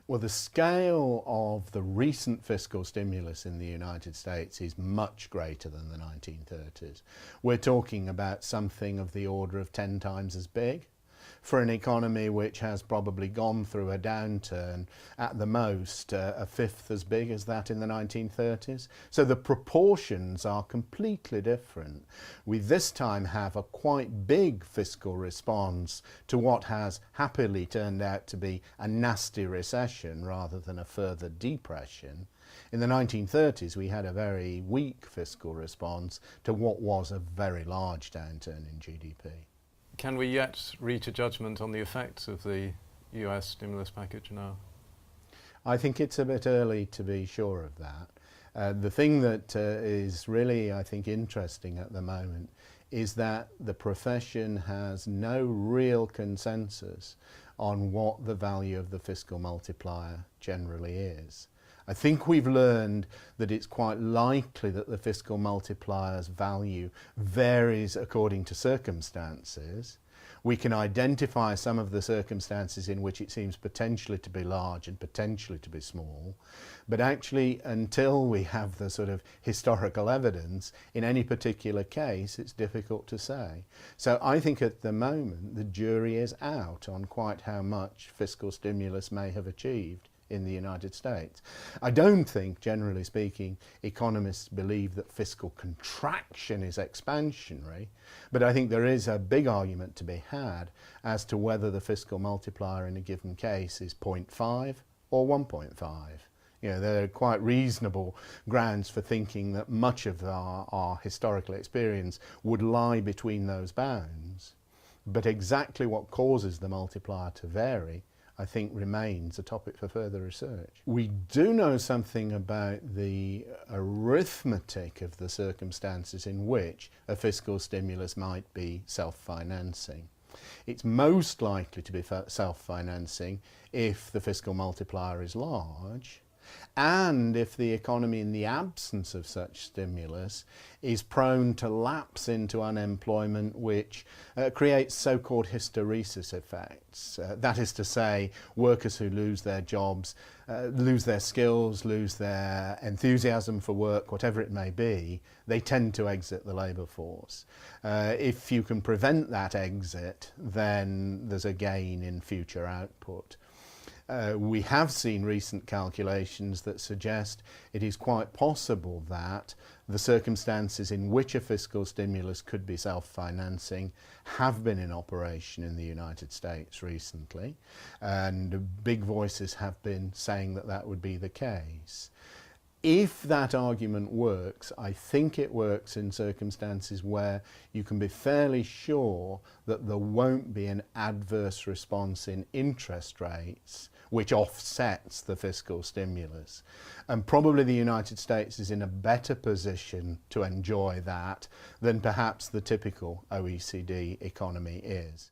Well, the scale of the recent fiscal stimulus in the United States is much greater than the 1930s. We're talking about something of the order of 10 times as big for an economy which has probably gone through a downturn, at the most a fifth as big as that in the 1930s. So the proportions are completely different. We this time have a quite big fiscal response to what has happily turned out to be a nasty recession rather than a further depression. In the 1930s we had a very weak fiscal response to what was a very large downturn in GDP. Can we yet reach a judgment on the effects of the US stimulus package now? I think it's a bit early to be sure of that. The thing that is really, I think, interesting at the moment is that the profession has no real consensus on what the value of the fiscal multiplier generally is. I think we've learned that it's quite likely that the fiscal multiplier's value varies according to circumstances. We can identify some of the circumstances in which it seems potentially to be large and potentially to be small, but actually until we have the sort of historical evidence in any particular case, it's difficult to say. So I think at the moment the jury is out on quite how much fiscal stimulus may have achieved in the United States. I don't think, generally speaking, economists believe that fiscal contraction is expansionary, but I think there is a big argument to be had as to whether the fiscal multiplier in a given case is 0.5 or 1.5. You know, there are quite reasonable grounds for thinking that much of our historical experience would lie between those bounds, but exactly what causes the multiplier to vary I think remains a topic for further research. We do know something about the arithmetic of the circumstances in which a fiscal stimulus might be self-financing. It's most likely to be self-financing if the fiscal multiplier is large, and if the economy in the absence of such stimulus is prone to lapse into unemployment, which creates so-called hysteresis effects. That is to say, workers who lose their jobs, lose their skills, lose their enthusiasm for work, whatever it may be, they tend to exit the labour force. If you can prevent that exit, then there's a gain in future output. We have seen recent calculations that suggest it is quite possible that the circumstances in which a fiscal stimulus could be self-financing have been in operation in the United States recently, and big voices have been saying that that would be the case. If that argument works, I think it works in circumstances where you can be fairly sure that there won't be an adverse response in interest rates which offsets the fiscal stimulus. And probably the United States is in a better position to enjoy that than perhaps the typical OECD economy is.